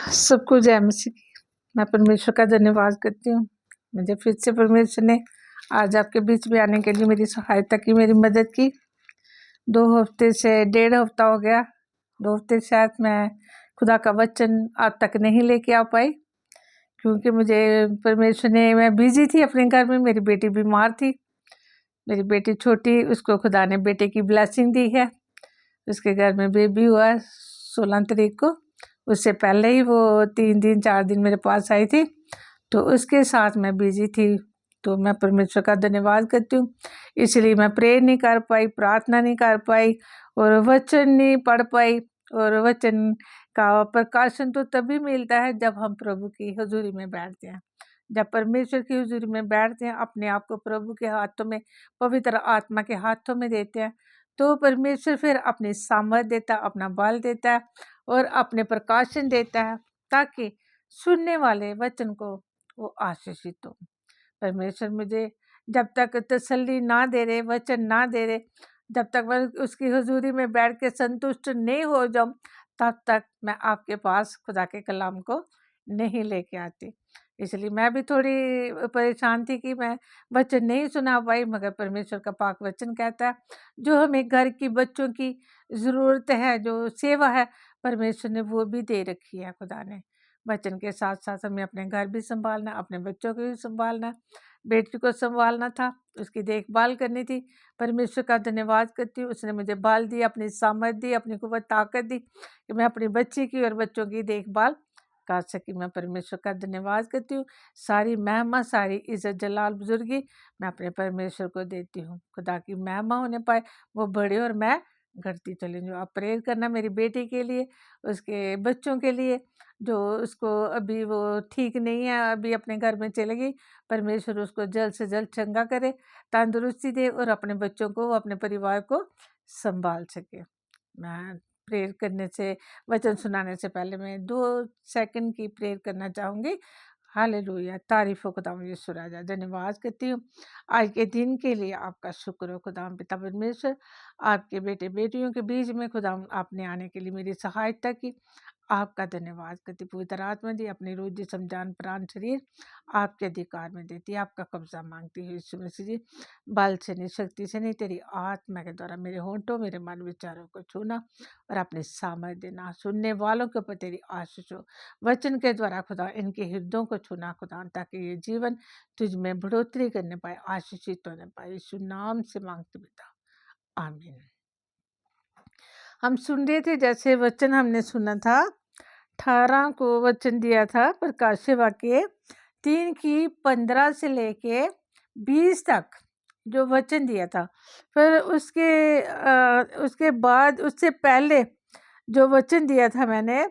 सबको जय मसीह की। मैं परमेश्वर का धन्यवाद करती हूँ। मुझे फिर से परमेश्वर ने आज आपके बीच में आने के लिए मेरी सहायता की, मेरी मदद की। 2 हफ्ते से 1.5 हफ्ता हो गया। 2 हफ्ते शायद मैं खुदा का वचन आप तक नहीं लेके आ पाई, क्योंकि मुझे परमेश्वर ने, मैं बिजी थी अपने घर में। मेरी बेटी बीमार थी, मेरी बेटी छोटी, उसको खुदा ने बेटे की ब्लेसिंग दी है। उसके घर में बेबी हुआ 16 तारीख को। उससे पहले ही वो 3 दिन 4 दिन मेरे पास आई थी, तो उसके साथ मैं बिजी थी। तो मैं परमेश्वर का धन्यवाद करती हूँ। इसलिए मैं प्रेयर नहीं कर पाई, प्रार्थना नहीं कर पाई और वचन नहीं पढ़ पाई। और वचन का प्रकाशन तो तभी मिलता है जब हम प्रभु की हुजूरी में बैठते हैं। जब परमेश्वर की हुजूरी में बैठते हैं, अपने आप को प्रभु के हाथों में, पवित्र आत्मा के हाथों में देते हैं, तो परमेश्वर फिर अपनी सामर्थ देता है, अपना बल देता है और अपने प्रकाशन देता है, ताकि सुनने वाले वचन को वो आशीषित हो। परमेश्वर मुझे जब तक तसल्ली ना दे रहे, वचन ना दे रहे, जब तक मैं उसकी हुजूरी में बैठ के संतुष्ट नहीं हो जाऊं, तब तक मैं आपके पास खुदा के कलाम को नहीं लेके आती। इसलिए मैं भी थोड़ी परेशान थी कि मैं वचन नहीं सुना पाई, मगर परमेश्वर का पाक वचन कहता है जो हमें घर की बच्चों की ज़रूरत है, जो सेवा है, परमेश्वर ने वो भी दे रखी है। खुदा ने वचन के साथ साथ हमें अपने घर भी संभालना, अपने बच्चों को भी संभालना, बेटी को संभालना था, उसकी देखभाल करनी थी। परमेश्वर का धन्यवाद करती हूँ, उसने मुझे बल दी, अपनी सामर्थ दी, अपनी कुव्वत ताकत दी कि मैं अपनी बच्ची की और बच्चों की देखभाल कर सकी। मैं परमेश्वर का धन्यवाद करती हूँ। सारी महिमा, सारी इज्जत, जलाल, बुजुर्गी मैं अपने परमेश्वर को देती हूँ। खुदा की महिमा होने पाए, वो बड़े और मैं घटती चली जाऊँ। आप प्रेयर करना मेरी बेटी के लिए, उसके बच्चों के लिए, जो उसको अभी वो ठीक नहीं है, अभी अपने घर में चले गई। परमेश्वर उसको जल्द से जल्द चंगा करे, तंदुरुस्ती दे और अपने बच्चों को, अपने परिवार को संभाल सके। मैं प्रेयर करने से, वचन सुनाने से पहले मैं 2 सेकंड की प्रेयर करना चाहूँगी। हालेलुया, तारीफ़ हो खुदावंद यीशु राजा। धन्यवाद करती हूँ आज के दिन के लिए। आपका शुक्र हो खुदावंद पिता परमेश्वर, आपके बेटे बेटियों के बीच में खुदावंद आपने आने के लिए मेरी सहायता की। आपका धन्यवाद करती। पवित्र आत्मा दी अपनी रूह जिस्म जान प्राण शरीर आपके अधिकार में देती, आपका कब्जा मांगती है यीशु मसीह जी। बल से नहीं, शक्ति से नहीं, तेरी आत्मा के द्वारा मेरे होंठों, मेरे मन विचारों को छूना और अपने सामर्थ देना। सुनने वालों के ऊपर तेरी आशीष हो। वचन के द्वारा खुदा इनके हृदयों को छूना खुदा, ताकि ये जीवन तुझ में बढ़ोतरी करने पाए, आशीषित होने पाए। यीशु नाम से मांगते पिता, आमीन। हम सुन रहे थे, जैसे वचन हमने सुना था, 18 को वचन दिया था, प्रकाश वाक्य 3 की 15 से लेके 20 तक जो वचन दिया था। फिर उसके बाद, उससे पहले जो वचन दिया था मैंने,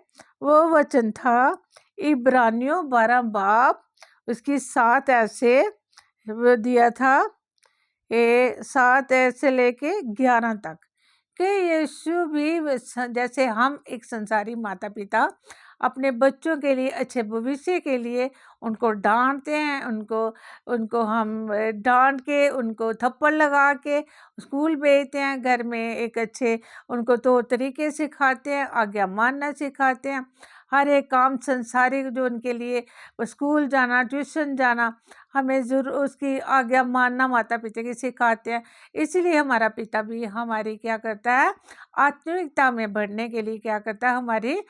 वो वचन था इब्रानियों 12 बाब उसकी 7 ऐसे दिया था, 7 ऐसे लेके 11 तक कि यीशु भी जैसे हम एक संसारी माता पिता अपने बच्चों के लिए, अच्छे भविष्य के लिए उनको डांटते हैं, उनको हम डांट के, उनको थप्पड़ लगा के स्कूल भेजते हैं, घर में एक अच्छे उनको तो तरीके सिखाते हैं, आज्ञा मानना सिखाते हैं, हर एक काम संसारिक जो उनके लिए स्कूल जाना, ट्यूशन जाना, हमें ज़रूर उसकी आज्ञा मानना माता पिता की सिखाते हैं। इसीलिए हमारा पिता भी हमारी क्या करता है, आत्मिकता में बढ़ने के लिए क्या करता है, हमारी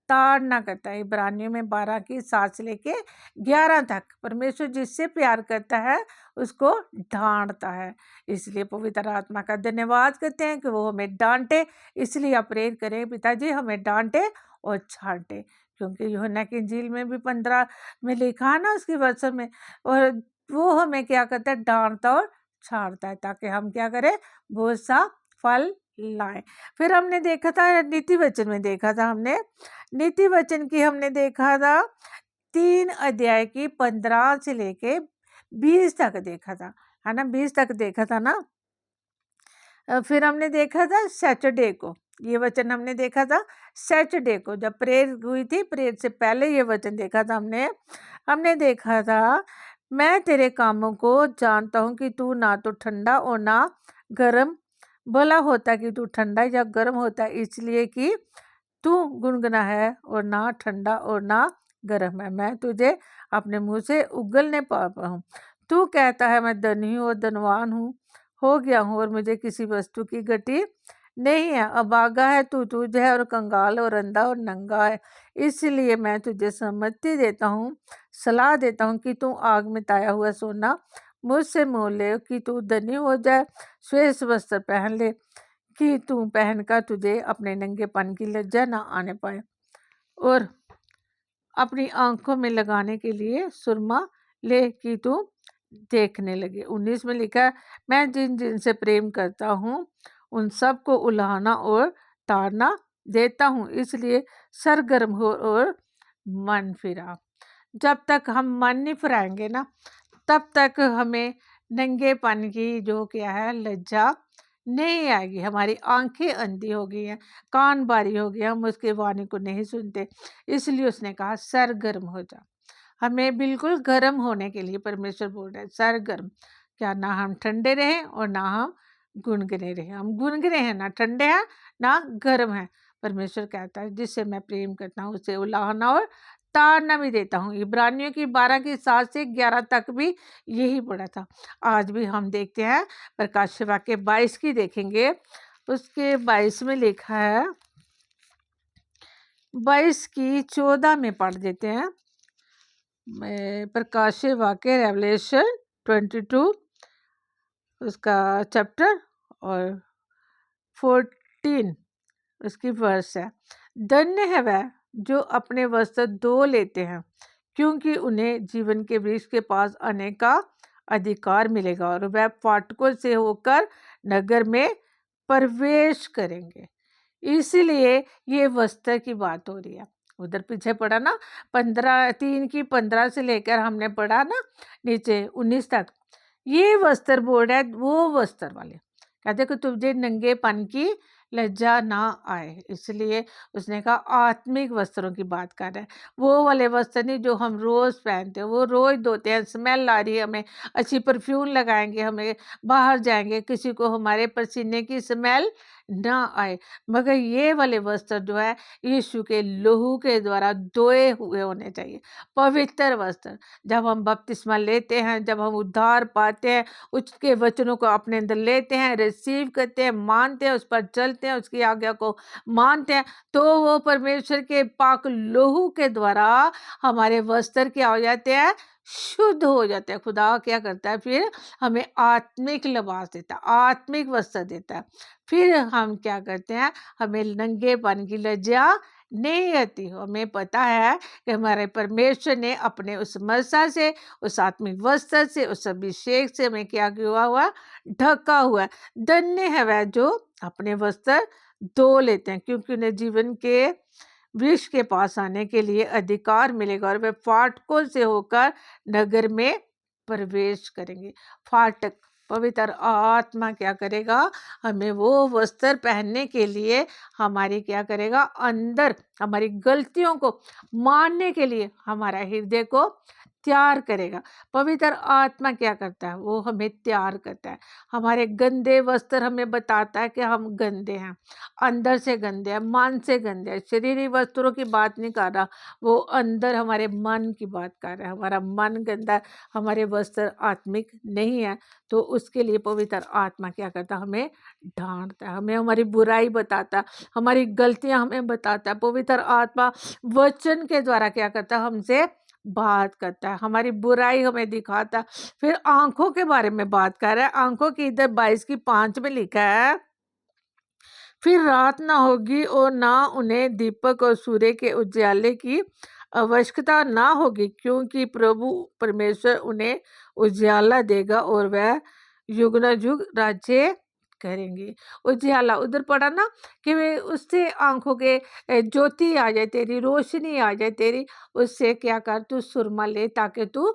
ताड़ना करता है। इब्रानियों में 12 की 7 से लेके 11 तक परमेश्वर जिससे प्यार करता है उसको डांटता है। इसलिए पवित्र आत्मा का धन्यवाद करते हैं कि वो हमें डांटे। इसलिए आप प्रेयर करें, पिताजी हमें डांटे और छांटे, क्योंकि यूहन्ना की इंजील में भी 15 में लिखा है ना, उसकी वचन में, और वो हमें क्या करता है, डांटता और छाड़ता है, ताकि हम क्या करें, बहुत सा फल लाएं। फिर हमने देखा था, नीति वचन में देखा था हमने, नीति वचन की हमने देखा था 3 अध्याय की 15 से लेके 20 तक देखा था, है ना, 20 तक देखा था ना। फिर हमने देखा था सैटरडे को, ये वचन हमने देखा था सैटरडे को, जब प्रेयर हुई थी, प्रेयर से पहले ये वचन देखा था हमने देखा था, मैं तेरे कामों को जानता हूँ कि तू ना तो ठंडा और ना गर्म, भला होता कि तू ठंडा या गर्म होता, इसलिए कि तू गुनगुना है और ना ठंडा और ना गर्म है, मैं तुझे अपने मुंह से उगलने पाता हूँ। तू कहता है मैं धनी हूँ और धनवान हूँ, हो गया हूँ और मुझे किसी वस्तु की घटी नहीं है। अभागा है तू, तुझ है और कंगाल और अंधा और नंगा है। इसलिए मैं तुझे सम्मति देता हूँ, सलाह देता हूँ कि तू आग में ताया हुआ सोना मुझसे मोल ले, कि तू धनी हो जाए, श्वेत वस्त्र पहन ले, कि तू पहनकर तुझे अपने नंगेपन की लज्जा न आने पाए, और अपनी आंखों में लगाने के लिए सुरमा ले, कि तू देखने लगे। 19 में लिखा है, मैं जिन जिन से प्रेम करता हूँ उन सब को उलाहना और ताड़ना देता हूँ, इसलिए सरगर्म हो और मन फिरा। जब तक हम मन नहीं फिराएंगे ना, तब तक हमें नंगेपन की जो क्या है लज्जा नहीं आएगी। हमारी आंखें अंधी हो गई हैं, कान बारी हो गए, हम उसके वाणी को नहीं सुनते। इसलिए उसने कहा सरगर्म हो जा। हमें बिल्कुल गर्म होने के लिए परमेश्वर बोल रहा है, सरगर्म। क्या ना हम ठंडे रहें और ना हम गुनगुने रहें। हम गुनगुने हैं, ना ठंडे हैं ना गर्म हैं। परमेश्वर कहता है जिससे मैं प्रेम करता हूँ उसे उलाहना और ताड़ना भी देता हूँ। इब्रानियों की 12 की 7 से 11 तक भी यही पढ़ा था। आज भी हम देखते हैं प्रकाश वाक्य 22 की देखेंगे, उसके 22 में लिखा है, 22 की 14 में पढ़ देते हैं। प्रकाश वाक्य रेवलेशन 22 उसका चैप्टर और 14 उसकी वर्स है। धन्य है वह जो अपने वस्त्र धो लेते हैं, क्योंकि उन्हें जीवन के वृक्ष के पास आने का अधिकार मिलेगा और वह फाटकों से होकर नगर में प्रवेश करेंगे। इसलिए ये वस्त्र की बात हो रही है। उधर पीछे पढ़ा ना 3 की 15 से लेकर हमने पढ़ा ना नीचे 19 तक, ये वस्त्र बोल रहा है वो वस्त्र वाले, कहते कि तुझे नंगेपन की लज्जा ना आए। इसलिए उसने कहा आत्मिक वस्त्रों की बात कर रहा है, वो वाले वस्त्र नहीं जो हम रोज़ पहनते हैं, वो रोज़ धोते हैं, स्मेल आ रही है हमें, अच्छी परफ्यूम लगाएंगे, हमें बाहर जाएंगे किसी को हमारे पसीने की स्मेल ना आए। मगर ये वाले वस्त्र जो है यीशु के लहू के द्वारा धोए हुए होने चाहिए, पवित्र वस्त्र। जब हम बपतिस्मा लेते हैं, जब हम उद्धार पाते हैं, उसके वचनों को अपने अंदर लेते हैं, रिसीव करते हैं, मानते हैं, उस पर चलते हैं, उसकी आज्ञा को मानते हैं, तो वो परमेश्वर के पाक लहू के द्वारा हमारे वस्त्र क्या हो जाते हैं, शुद्ध हो जाते हैं। खुदा क्या करता है फिर हमें आत्मिक लिबास देता है, आत्मिक वस्त्र देता है। फिर हम क्या करते हैं, हमें नंगेपन की लज्जा नहीं आती। हमें पता है कि हमारे परमेश्वर ने अपने उस मसा से, उस आत्मिक वस्त्र से, उस अभिषेक से हमें क्या किया हुआ, ढका हुआ है। धन्य है वह जो अपने वस्त्र धो लेते हैं, क्योंकि उन्हें जीवन के वृक्ष के पास आने के लिए अधिकार मिलेगा और वे फाटकों से होकर नगर में प्रवेश करेंगे। फाटक, पवित्र आत्मा क्या करेगा, हमें वो वस्त्र पहनने के लिए हमारी क्या करेगा, अंदर हमारी गलतियों को मानने के लिए हमारा हृदय को तैयार करेगा। पवित्र आत्मा क्या करता है, वो हमें तैयार करता है। हमारे गंदे वस्त्र हमें बताता है कि हम गंदे हैं, अंदर से गंदे हैं, मन से गंदे हैं। शरीरी वस्त्रों की बात नहीं कर रहा, वो अंदर हमारे मन की बात कर रहा है। हमारा मन गंदा है, हमारे वस्त्र आत्मिक नहीं है, तो उसके लिए पवित्र आत्मा क्या करता है, हमें डांटता है, हमें हमारी बुराई बताता है, हमारी गलतियां हमें बताता है। पवित्र आत्मा वचन के द्वारा क्या करता है, हमसे बात करता है, हमारी बुराई हमें दिखाता है। फिर आंखों के बारे में बात कर रहा है। आंखों की इधर 22 की 5 में लिखा है, फिर रात ना होगी और ना उन्हें दीपक और सूर्य के उजाले की आवश्यकता ना होगी, क्योंकि प्रभु परमेश्वर उन्हें उजाला देगा और वह युग न युग राज्य करेंगे। उजाला उधर पड़ा ना कि वे उससे आंखों के ज्योति आ जाए, तेरी रोशनी आ जाए तेरी, उससे क्या कर, तू सुरमा ले ताकि तू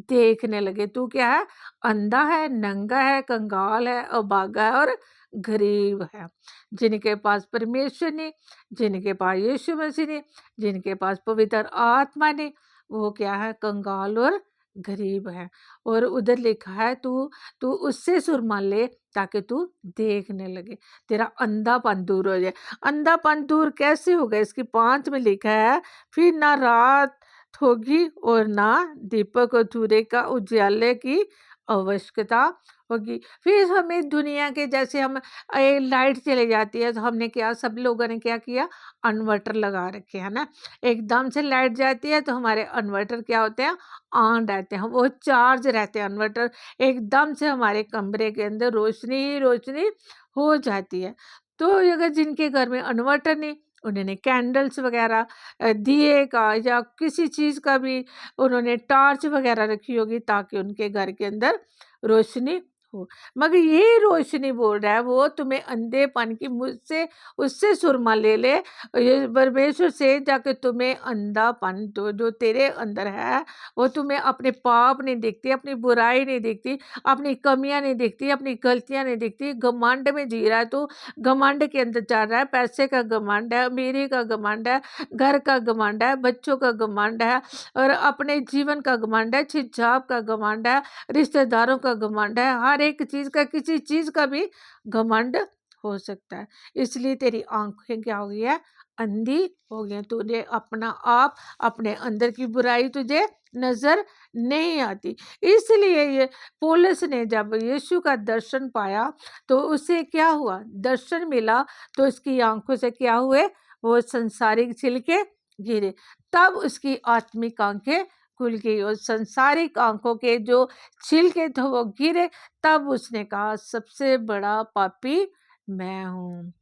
देखने लगे। तू क्या है, अंधा है, नंगा है, कंगाल है, अभागा है और गरीब है। जिनके पास परमेश्वर ने, जिनके पास यीशु मसीह ने, जिनके पास पवित्र आत्मा ने, वो क्या है, कंगाल और गरीब है। और उधर लिखा है तू तू उससे सुरमा ले ताकि तू देखने लगे, तेरा अंधापन दूर हो जाए। अंधापन दूर कैसे होगा? इसकी 5 में लिखा है, फिर ना रात होगी और ना दीपक और सूर्य का उजाले की आवश्यकता होगी। फिर हमें दुनिया के जैसे हम लाइट चली जाती है तो हमने क्या, सब लोगों ने क्या किया, इन्वर्टर लगा रखे है ना। एकदम से लाइट जाती है तो हमारे इन्वर्टर क्या होते हैं, ऑन रहते हैं, वो चार्ज रहते हैं इन्वर्टर। एकदम से हमारे कमरे के अंदर रोशनी ही रोशनी हो जाती है। तो अगर जिनके घर में इन्वर्टर नहीं, उन्होंने कैंडल्स वगैरह दिए का या किसी चीज़ का भी उन्होंने टॉर्च वगैरह रखी होगी ताकि उनके घर के अंदर रोशनी हो। मगर ये रोशनी बोल रहा है वो तुम्हें अंधेपन की, मुझसे उससे सुरमा ले ले, ये परमेश्वर से जाके तुम्हें अंधापन तो जो तेरे अंदर है वो तुम्हें अपने पाप नहीं दिखती, अपनी बुराई नहीं दिखती, अपनी कमियां नहीं दिखती, अपनी गलतियां नहीं दिखती। घमंड में जी रहा है तो घमंड के अंदर चल रहा है, पैसे का घमंड है, अमीरी का घमंड है, घर का घमंड है, बच्चों का घमंड है, और अपने जीवन का घमंड है, छिप-छाप का घमंड है, रिश्तेदारों का घमंड है, हर एक चीज़ का, किसी चीज़ का भी घमंड हो सकता है। इसलिए तेरी आँखें क्या हो गई है, अंधी हो गई हैं। तूने अपना आप, अपने अंदर की बुराई तुझे नज़र नहीं आती। इसलिए ये पौलुस ने जब यीशु का दर्शन पाया तो उसे क्या हुआ, दर्शन मिला तो उसकी आँखों से क्या हुए, वो संसारिक छिलके गिरे। तब उसकी आत्मिक आँखें खुल गई और संसारिक आँखों के जो छिलके थे वो गिरे। तब उसने कहा सबसे बड़ा पापी मैं हूँ,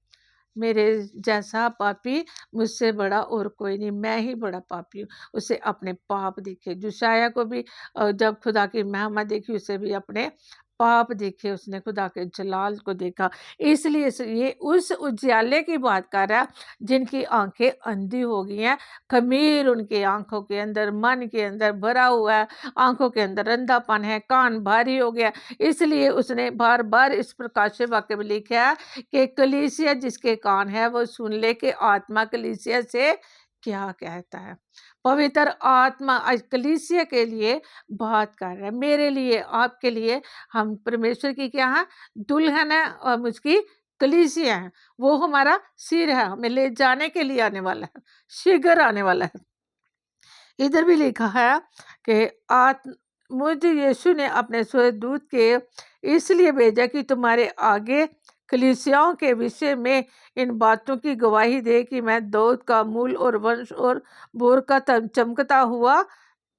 मेरे जैसा पापी मुझसे बड़ा और कोई नहीं, मैं ही बड़ा पापी हूँ। उसे अपने पाप दिखे। जोशाया को भी जब खुदा की महिमा देखी, उसे भी अपने पाप देखे, उसने खुदा के जलाल को देखा। इसलिए ये उस उजियाले की बात कर रहा है जिनकी आंखें अंधी हो गई हैं, खमीर उनकी आंखों के अंदर, मन के अंदर भरा हुआ है, आंखों के अंदर अंधापन है, कान भारी हो गया। इसलिए उसने बार बार इस प्रकाश वाक्य में लिखा है कि कलीसिया जिसके कान है वो सुन ले कि आत्मा कलीसिया से क्या कहता है। पवित्र आत्मा आज कलीसिया के लिए बात कर रहा है, मेरे लिए, आपके लिए। हम परमेश्वर की क्या है, दुल्हन है, और मुझकी कलीसिया है। वो हमारा सिर है, हमें ले जाने के लिए आने वाला है, शीघ्र आने वाला है। इधर भी लिखा है कि मुझ यीशु ने अपने स्वर्गदूत के इसलिए भेजा कि तुम्हारे आगे कलीसियाओं के विषय में इन बातों की गवाही दे कि मैं दाऊद का मूल और वंश और भोर का चमकता हुआ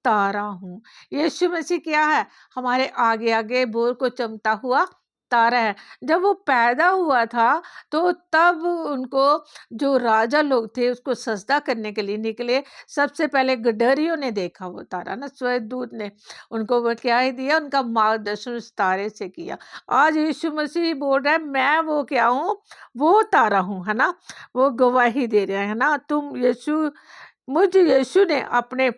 तारा हूँ। यीशु मसीह क्या है, हमारे आगे आगे भोर को चमकता हुआ तारा है। जब वो पैदा हुआ था तो तब उनको जो राजा लोग थे उसको सजदा करने के लिए निकले। सबसे पहले गडरियों ने देखा वो तारा ना, स्वर्गदूत ने उनको वो क्या ही दिया, उनका मार्गदर्शन उस तारे से किया। आज यीशु मसीह बोल रहा है मैं वो क्या हूँ, वो तारा हूँ, है ना। वो गवाही दे रहे हैं ना, मुझ यीशु ने अपने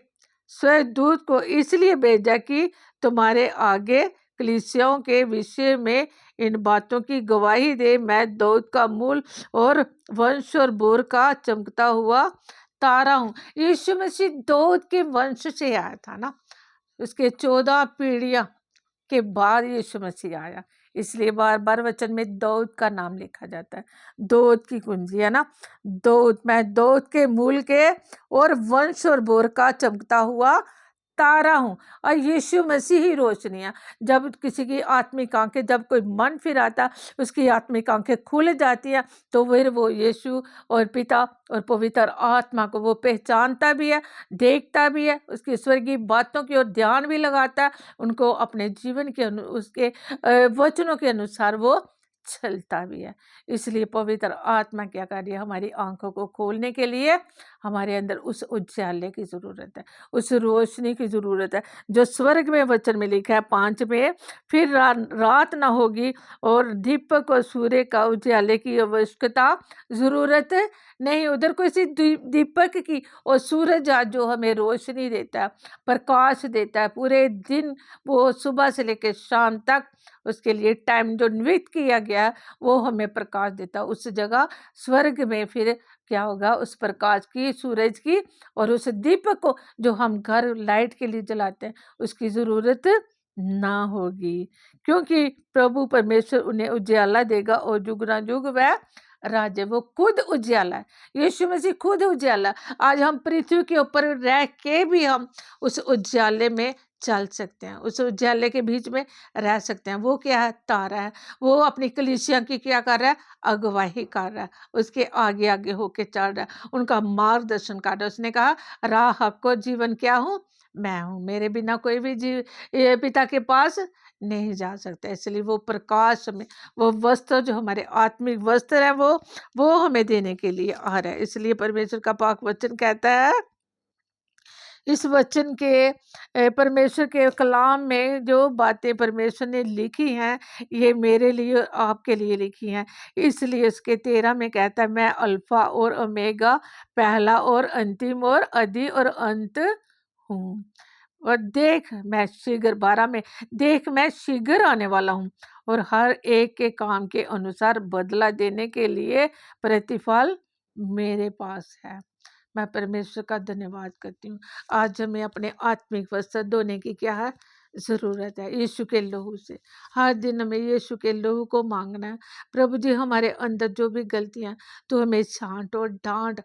स्वर्गदूत को इसलिए भेजा कि तुम्हारे आगे कलीसियाओं के विषय में इन बातों की गवाही दे, मैं दाऊद का मूल और वंश और बोर का चमकता हुआ तारा हूँ। यीशु मसीह दाऊद के वंश से आया था ना, उसके 14 पीढ़ियां के बाद यीशु मसीह आया। इसलिए बार बार वचन में दाऊद का नाम लिखा जाता है, दाऊद की कुंजी है ना। दाऊद, मैं दाऊद के मूल के और वंश और बोर का चमकता हुआ तारा हूँ। और यीशु मसीह ही रोशनी है। जब किसी की आत्मिक आंखें, जब कोई मन फिराता, उसकी आत्मिक आंखें खुल जाती हैं तो फिर वो यीशु और पिता और पवित्र आत्मा को वो पहचानता भी है, देखता भी है, उसकी स्वर्गीय बातों की ओर ध्यान भी लगाता है, उनको अपने जीवन के उसके वचनों के अनुसार वो चलता भी है। इसलिए पवित्र आत्मा क्या कर रही है, हमारी आंखों को खोलने के लिए हमारे अंदर उस उजाले की ज़रूरत है, उस रोशनी की ज़रूरत है जो स्वर्ग में वचन में लिखा है 5 में, फिर रात ना होगी और दीपक और सूर्य का उजाले की आवश्यकता ज़रूरत नहीं। उधर कोई सी दीपक की और सूरज आज जो हमें रोशनी देता है, प्रकाश देता है पूरे दिन, वो सुबह से लेकर शाम तक उसके लिए टाइम जो नियुक्त किया गया है वो हमें प्रकाश देता है। उस जगह स्वर्ग में फिर क्या होगा, उस प्रकाश की, सूरज की और उस दीपक को जो हम घर लाइट के लिए जलाते हैं उसकी ज़रूरत ना होगी, क्योंकि प्रभु परमेश्वर उन्हें उजियाला देगा और जुगना जुग वह राज्य। वो खुद उजियाला है, यीशु मसीह खुद उजियाला। आज हम पृथ्वी के ऊपर रह के भी हम उस उजियाले में चल सकते हैं, उस उजियाले के बीच में रह सकते हैं। वो क्या है, तारा है। वो अपनी कलीसिया की क्या कर रहा है, अगुवाही कर रहा है, उसके आगे आगे होके चल रहा है, उनका मार्गदर्शन कर रहा है। उसने कहा राह, हक और जीवन क्या हूँ, मैं हूँ, मेरे बिना कोई भी ये पिता के पास नहीं जा सकता। इसलिए वो प्रकाश में, वो वस्त्र जो हमारे आत्मिक वस्त्र है, वो हमें देने के लिए आ रहा है। इसलिए परमेश्वर का पाक वचन कहता है, इस वचन के परमेश्वर के कलाम में जो बातें परमेश्वर ने लिखी हैं, ये मेरे लिए और आपके लिए लिखी हैं। इसलिए उसके 13 में कहता है, मैं अल्फा और ओमेगा, पहला और अंतिम और आदि और अंत हूँ। और देख मैं शीघ्र, 12 में, देख मैं शीघ्र आने वाला हूँ और हर एक के काम के अनुसार बदला देने के लिए प्रतिफल मेरे पास है। मैं परमेश्वर का धन्यवाद करती हूँ। आज हमें अपने आत्मिक वस्त्र धोने की क्या है, ज़रूरत है, यीशु के लहू से। हर दिन हमें यीशु के लहू को मांगना है। प्रभु जी, हमारे अंदर जो भी गलतियाँ, तो हमें छांट और डांट,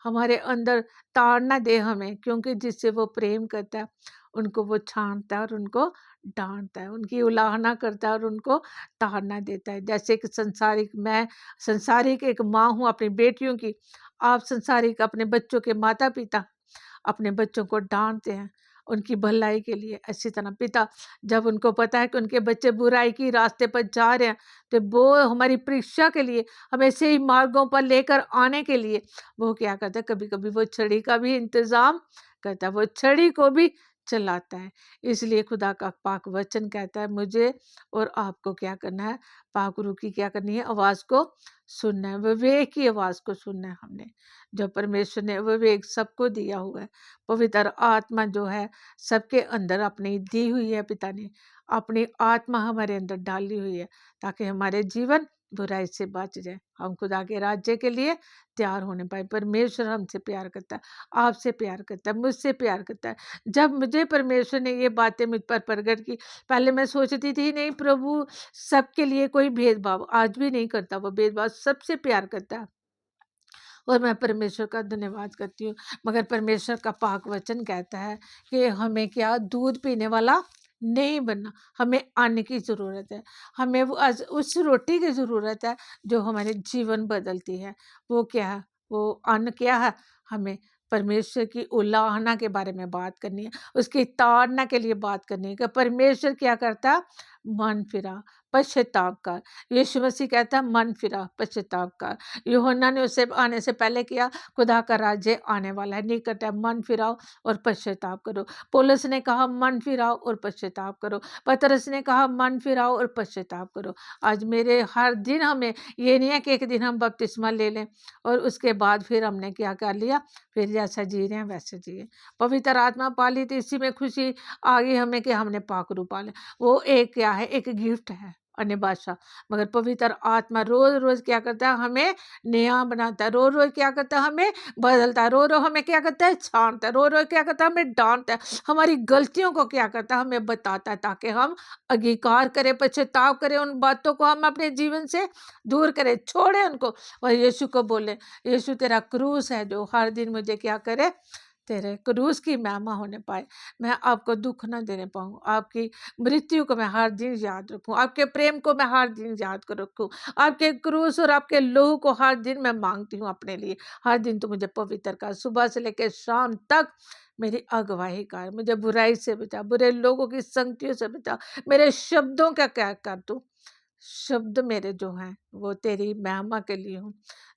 हमारे अंदर ताड़ना दे हमें, क्योंकि जिससे वो प्रेम करता है उनको वो छांटता है और उनको डांटता है, उनकी उलाहना करता है और उनको ताड़ना देता है। जैसे एक संसारिक, मैं संसारिक एक माँ हूँ अपनी बेटियों की, आप संसारिक अपने बच्चों के माता पिता अपने बच्चों को डांटते हैं उनकी भलाई के लिए। इसी तरह पिता, जब उनको पता है कि उनके बच्चे बुराई की रास्ते पर जा रहे हैं, तो वो हमारी परीक्षा के लिए, हमें सही मार्गों पर लेकर आने के लिए वो क्या करता है, कभी कभी वो छड़ी का भी इंतजाम करता है, वो छड़ी को भी चलाता है। इसलिए खुदा का पाक वचन कहता है, मुझे और आपको क्या करना है, पाक रूह की क्या करनी है, आवाज़ को सुनना है, विवेक की आवाज़ को सुनना है हमने। जो परमेश्वर ने विवेक सबको दिया हुआ है, पवित्र आत्मा जो है सबके अंदर अपनी दी हुई है, पिता ने अपनी आत्मा हमारे अंदर डाली हुई है, ताकि हमारे जीवन बुराई से बच जाए, हम खुदा के राज्य के लिए तैयार होने पाए। परमेश्वर हमसे प्यार करता है, आपसे प्यार करता है, मुझसे प्यार करता है। जब मुझे परमेश्वर ने ये बातें मुझ पर प्रकट की, पहले मैं सोचती थी नहीं प्रभु सबके लिए कोई भेदभाव, आज भी नहीं करता वो भेदभाव, सबसे प्यार करता है और मैं परमेश्वर का धन्यवाद करती हूँ। मगर परमेश्वर का पाक वचन कहता है कि हमें क्या, दूध पीने वाला नहीं बनना, हमें अन्न की ज़रूरत है, हमें वो उस रोटी की ज़रूरत है जो हमारे जीवन बदलती है। वो क्या है, वो अन्न क्या है, हमें परमेश्वर की उलाहना के बारे में बात करनी है, उसकी ताड़ना के लिए बात करनी है कि परमेश्वर क्या करता है, मन फिरा, पश्चाताप कर। यीशु मसीह कहता है मन फिरा, पश्चाताप कर। यूहन्ना ने उससे आने से पहले किया, खुदा का राज्य आने वाला है, निकट है, मन फिराओ और पश्चाताप करो। पौलुस ने कहा मन फिराओ और पश्चाताप करो, पतरस ने कहा मन फिराओ और पश्चाताप करो। आज मेरे हर दिन हमें ये नहीं है कि एक दिन हम बपतिस्मा ले लें और उसके बाद फिर हमने क्या कर लिया, फिर जैसा जी रहे हैं वैसे जिए। पवित्र आत्मा पाली तो इसी में खुशी आ गई हमें कि हमने पाखरू पाले। वो एक क्या है, एक गिफ्ट है, अन्य भाषा। मगर पवित्र आत्मा रोज रोज क्या करता है, हमें नया बनाता है, रोज रोज क्या करता है, हमें बदलता है, रोज रोज हमें क्या करता है, छांटता है, रोज रोज क्या करता है, हमें डांटता है, हमारी गलतियों को क्या करता है, हमें बताता है, ताकि हम अंगीकार करें, पश्चाताप करें, उन बातों को हम अपने जीवन से दूर करें, छोड़ें उनको और यीशु को बोले, यीशु तेरा क्रूस है जो हर दिन मुझे क्या करे, तेरे क्रूस की महिमा होने पाए, मैं आपको दुख ना देने पाऊँ, आपकी मृत्यु को मैं हर दिन याद रखूँ, आपके प्रेम को मैं हर दिन याद कर रखूँ, आपके क्रूस और आपके लहू को हर दिन मैं मांगती हूँ अपने लिए। हर दिन तो मुझे पवित्र कर, सुबह से लेकर शाम तक मेरी अगुवाही कर, मुझे बुराई से बचा, बुरे लोगों की संगतियों से बचा, मेरे शब्दों का क्या कर तू, शब्द मेरे जो हैं वो तेरी महिमा के लिए हूँ,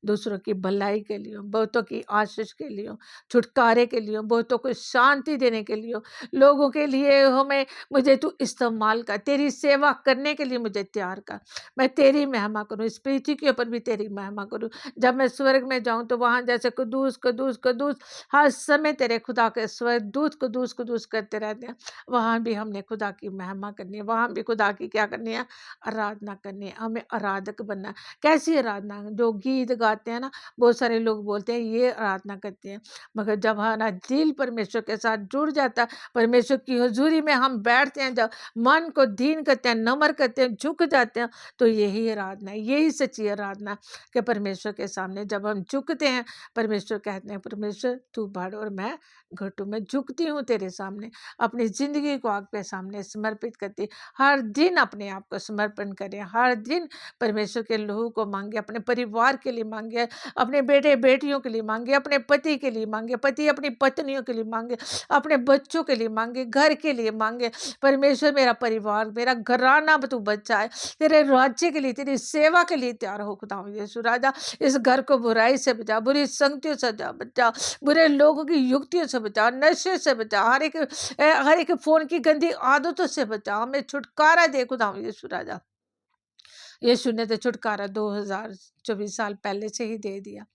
दूसरों की भलाई के लिए हूँ, बहुतों की आशीष के लिए हूँ, छुटकारे के लिए हूँ, बहुतों को शांति देने के लिए हूँ, लोगों के लिए हमें, मुझे तू इस्तेमाल कर, तेरी सेवा करने के लिए मुझे तैयार कर, मैं तेरी महिमा करूँ, इस पृथ्वी के ऊपर भी तेरी महिमा करूँ। जब मैं स्वर्ग में जाऊँ तो वहाँ जैसे कदूस कदूस कदूस हर समय तेरे खुदा के स्वर्गदूत कदूस कदूस करते रहते हैं, वहाँ भी हमने खुदा की महिमा करनी है, वहाँ भी खुदा की क्या करनी है, आराधना करनी है, हमें आराधक बनना आराधना। कैसी आराधना? जो गीत गाते हैं ना, बहुत सारे लोग बोलते हैं ये आराधना करते हैं, मगर जब हमारा दिल परमेश्वर के साथ जुड़ जाता है, परमेश्वर की हुजूरी में हम बैठते हैं, जब मन को दीन करते हैं, नम्र करते हैं, झुक जाते हैं, तो यही आराधना है, यही सच्ची आराधना कि परमेश्वर के सामने जब हम झुकते हैं, परमेश्वर कहते हैं परमेश्वर तू बढ़ और मैं घटूं, मैं झुकती हूँ तेरे सामने, अपनी ज़िंदगी को आपके सामने समर्पित करती। हर दिन अपने आप को समर्पण करें, हर दिन परमेश्वर के लहू को मांगे, अपने परिवार के लिए मांगे, अपने बेटे बेटियों के लिए मांगे, अपने पति के लिए मांगे, पति अपनी पत्नियों के लिए मांगे, अपने बच्चों के लिए मांगे, घर के लिए मांगे। परमेश्वर मेरा परिवार, मेरा घराना तू बचाए, तेरे राज्य के लिए, तेरी सेवा के लिए तैयार हो खुदा यीशु राजा। इस घर को बुराई से बचा, बुरी संगतियों से बचा, बुरे लोगों की युक्तियों से बचा, नशे से बचा, हर एक फोन की गंदी आदतों से बचा, हमें छुटकारा दे खुदा यीशु राजा। यीशु ने तो छुटकारा 2024 साल पहले से ही दे दिया।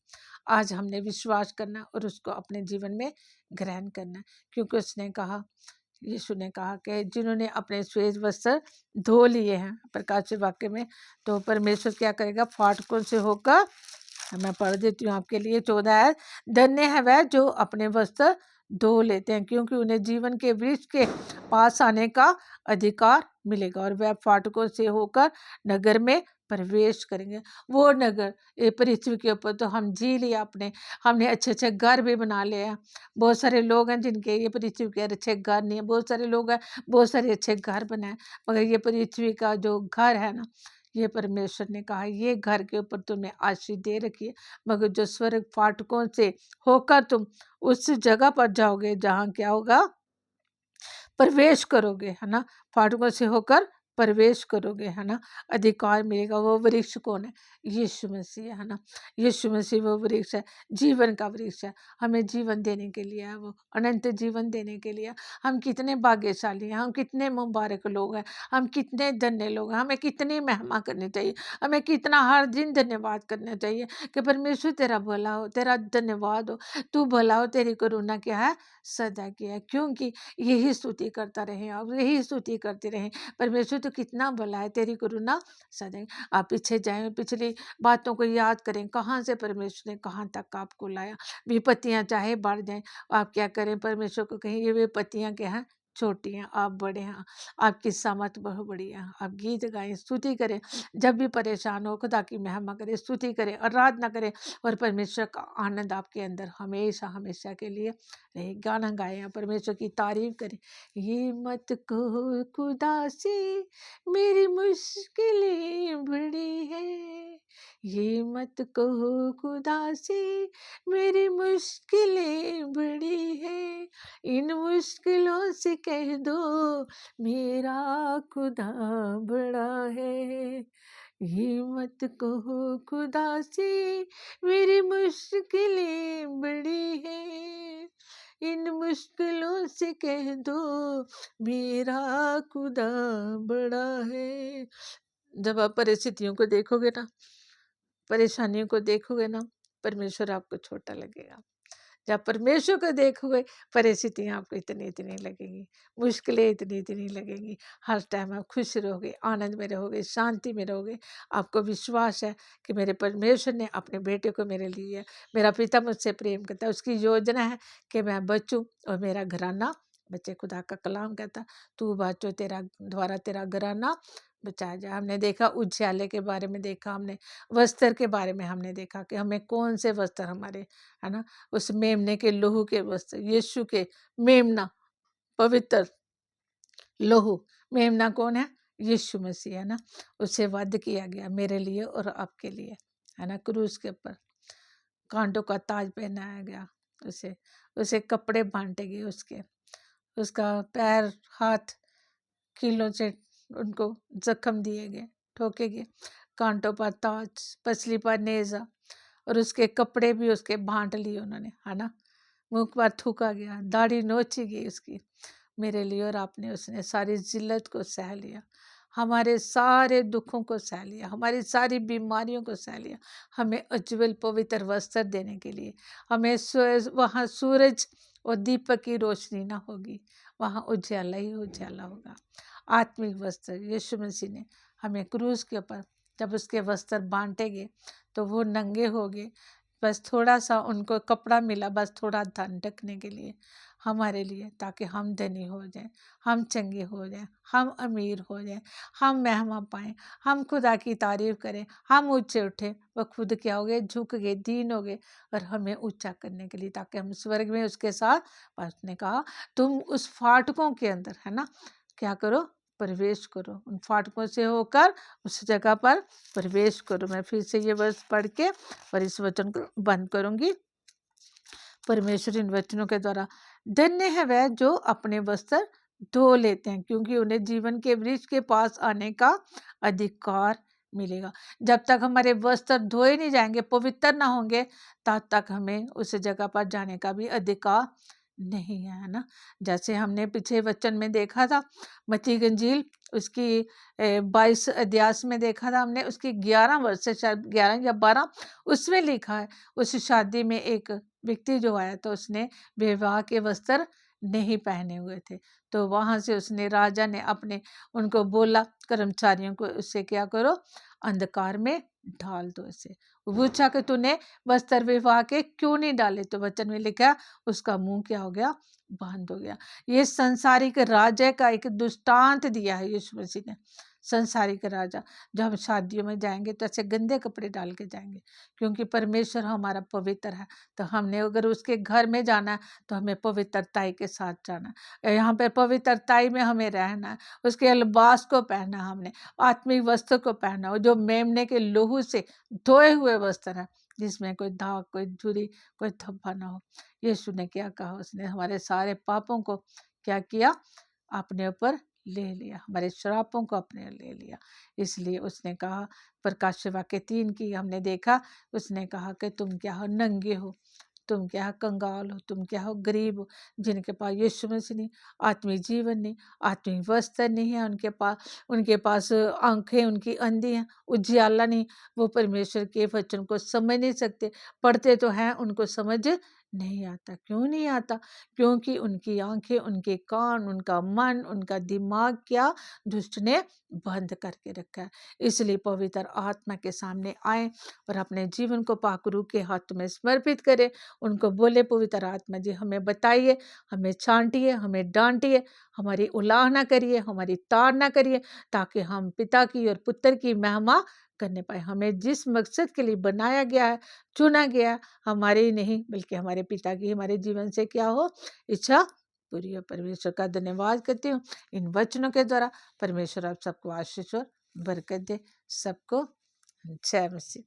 आज हमने विश्वास करना और उसको अपने जीवन में ग्रहण करना, क्योंकि उसने कहा, यीशु ने कहा कि जिन्होंने अपने श्वेत वस्त्र धो लिए हैं प्रकाशित वाक्य में, तो परमेश्वर क्या करेगा? फाटकों से होकर, मैं पढ़ देती हूँ आपके लिए 14 है, धन्य है वह जो अपने वस्त्र धो लेते हैं, क्योंकि उन्हें जीवन के वृक्ष के पास आने का अधिकार मिलेगा और वह फाटकों से होकर नगर में प्रवेश करेंगे। वो नगर, ये पृथ्वी के ऊपर तो हम जी लिया अपने, हमने अच्छे अच्छे घर भी बना लिए हैं। बहुत सारे लोग हैं जिनके ये पृथ्वी के अच्छे घर नहीं है, बहुत सारे लोग हैं बहुत सारे अच्छे घर बनाए, मगर ये पृथ्वी का जो घर है ना, ये परमेश्वर ने कहा ये घर के ऊपर तुमने आशीष दे रखी है, मगर जो स्वर्ग फाटकों से होकर तुम उस जगह पर जाओगे जहाँ क्या होगा? प्रवेश करोगे, है ना, फाटकों से होकर प्रवेश करोगे, है ना, अधिकार मिलेगा। वो वृक्ष कौन है? यीशु मसीह, है ना, यीशु मसीह वो वृक्ष है, जीवन का वृक्ष है, हमें जीवन देने के लिए है, वो अनंत जीवन देने के लिए। हम कितने भाग्यशाली हैं, हम कितने मुबारक लोग हैं, हम कितने धन्य लोग हैं, हमें कितनी महिमा करनी चाहिए, हमें कितना हर दिन धन्यवाद करना चाहिए कि परमेश्वर तेरा भला हो, तेरा धन्यवाद हो, तू भला हो, तेरी करुणा क्या है? सदा की है। क्योंकि यही स्तुति करता रहे, आप यही स्तुति करते रहें, परमेश्वर तो कितना भला है, तेरी करुणा सदा। आप पीछे जाएं, पिछली बातों को याद करें, कहाँ से परमेश्वर ने कहाँ तक आपको लाया। विपत्तियां चाहे बढ़ जाएं, आप क्या करें? परमेश्वर को कहें ये विपत्तियां क्या हैं? छोटी हैं, आप बड़े हैं, आपकी सामर्थ बहुत बड़ी है। आप गीत गाएं, स्तुति करें, जब भी परेशान हो खुदा की महिमा करें, स्तुति करें, आराधना करें, और परमेश्वर का आनंद आपके अंदर हमेशा हमेशा के लिए रहे। गाना गाएं, परमेश्वर की तारीफ करें। ये मत कहो खुदा से मेरी मुश्किलें बड़ी है, ये मत कहो खुदा से मेरी मुश्किलें बड़ी है, इन मुश्किलों से कह दो मेरा खुदा बड़ा है। ये मत कहो खुदा से मेरी मुश्किलें बड़ी है, इन मुश्किलों से कह दो मेरा खुदा बड़ा है। जब आप परिस्थितियों को देखोगे ना, परेशानियों को देखोगे ना, परमेश्वर आपको छोटा लगेगा। जब परमेश्वर को देखोगे, परिस्थितियाँ आपको इतनी इतनी लगेंगी, मुश्किलें इतनी इतनी लगेंगी, हर टाइम आप खुश रहोगे, आनंद में रहोगे, शांति में रहोगे। आपको विश्वास है कि मेरे परमेश्वर ने अपने बेटे को मेरे लिए, मेरा पिता मुझसे प्रेम करता है, उसकी योजना है कि मैं बचूं और मेरा घराना बच्चे। खुदा का कलाम कहता, तू बचो, तेरा द्वारा तेरा घराना बचाया जाए। हमने देखा उज्याले के बारे में देखा, हमने वस्त्र के बारे में हमने देखा कि हमें कौन से वस्त्र हमारे, है ना, उस मेमने के लहू के वस्त्र, यीशु के मेमना, पवित्र लहू। मेमना कौन है? यीशु मसीह, है ना, उसे वध किया गया मेरे लिए और आपके लिए, है ना, क्रूस के ऊपर कांटों का ताज पहनाया गया, उसे उसे कपड़े बांटे गए, उसका पैर हाथ कीलों से उनको जख्म दिए गए, ठोके गए, कांटों पर ताज, पसली पर नेजा, और उसके कपड़े भी उसके बांट लिए उन्होंने, है ना, मुख पर थूका गया, दाढ़ी नोची गई उसकी मेरे लिए और आपने। उसने सारी जिल्लत को सह लिया, हमारे सारे दुखों को सह लिया, हमारी सारी बीमारियों को सह लिया, हमें उज्जवल पवित्र वस्त्र देने के लिए। हमें वहाँ सूरज और दीपक की रोशनी ना होगी, वहाँ उजाला ही उजाला होगा। आत्मिक वस्त्र यीशु मसीह ने हमें क्रूस के ऊपर जब उसके वस्त्र बांटेंगे तो वो नंगे हो गए, बस थोड़ा सा उनको कपड़ा मिला, बस थोड़ा धन ढकने के लिए हमारे लिए, ताकि हम धनी हो जाएं, हम चंगे हो जाएं, हम अमीर हो जाएं, हम महिमा पाएं, हम खुदा की तारीफ करें, हम ऊंचे उठे। वो खुद क्या हो गए, झुक गए, दीन हो गए, और हमें ऊंचा करने के लिए, ताकि हम स्वर्ग में उसके साथ। उसने कहा तुम उस फाटकों के अंदर, है ना, क्या करो, प्रवेश करो, उन फाटकों से होकर उस जगह पर प्रवेश करो। मैं फिर से ये वर्ष पढ़ के और इस वचन को बंद करूंगी। परमेश्वर इन वचनों के द्वारा, धन्य है वह जो अपने वस्त्र धो लेते हैं, क्योंकि उन्हें जीवन के वृक्ष के पास आने का अधिकार मिलेगा। जब तक हमारे वस्त्र धोए नहीं जाएंगे, पवित्र ना होंगे, तब तक हमें उस जगह पर जाने का भी अधिकार नहीं है ना। जैसे हमने पिछले वचन में देखा था, मत्ती की इंजील उसकी 22 अध्याय में देखा था हमने, उसकी 11 वर्ष से शायद 11 या 12 उसमें लिखा है, उस शादी में एक व्यक्ति जो आया तो उसने विवाह के वस्त्र नहीं पहने हुए थे। तो वहां से उसने, राजा ने अपने उनको बोला, कर्मचारियों को, उससे क्या करो, अंधकार में ढाल दो इसे। वो पूछा कि तूने वस्त्र विवाह के क्यों नहीं डाले, तो वचन में लिखा उसका मुंह क्या हो गया, बंद हो गया। ये संसारिक राजा का एक दृष्टांत दिया है यीशु मसीह ने। संसारिक राजा, जब हम शादियों में जाएंगे तो ऐसे गंदे कपड़े डाल के जाएंगे, क्योंकि परमेश्वर हमारा पवित्र है। तो हमने अगर उसके घर में जाना है तो हमें पवित्रताई के साथ जाना है, यहाँ पे पवित्रताई में हमें रहना है। उसके लिबास को पहना, हमने आत्मिक वस्त्र को पहना हो, जो मेमने के लोहू से धोए हुए वस्त्र है, जिसमें कोई दाग, कोई झुर्री, कोई धब्बा ना हो। यीशु ने क्या कहा, उसने हमारे सारे पापों को क्या किया, अपने ऊपर ले लिया, हमारे श्रापों को अपने ले लिया। इसलिए उसने कहा, प्रकाश वाक्य 3 की हमने देखा, उसने कहा कि तुम क्या हो, नंगे हो, तुम क्या हो, कंगाल हो, तुम क्या हो, गरीब हो, जिनके पास यीशु मसीह नहीं, आत्मिक जीवन नहीं, आत्मिक वस्त्र नहीं है उनके पास आंखें उनकी अंधी हैं, उजियाला नहीं, वो परमेश्वर के वचन को समझ नहीं सकते, पढ़ते तो हैं, उनको समझ नहीं आता। क्यों नहीं आता? क्योंकि उनकी आंखें, उनके कान, उनका मन, उनका दिमाग क्या दुष्ट ने बंद करके रखा है। इसलिए पवित्र आत्मा के सामने आए और अपने जीवन को पाकरू के हाथ में समर्पित करें। उनको बोले, पवित्र आत्मा जी हमें बताइए, हमें छांटिए, हमें डांटिए, हमारी उलाहना करिए, हमारी ताड़ना करिए, ताकि हम पिता की और पुत्र की महिमा करने पाए। हमें जिस मकसद के लिए बनाया गया है, चुना गया है, हमारे ही नहीं बल्कि हमारे पिता की हमारे जीवन से क्या हो, इच्छा पूरी हो। परमेश्वर का धन्यवाद करती हूँ इन वचनों के द्वारा। परमेश्वर आप सबको आशीष और बरकत दे। सबको जय मसीह।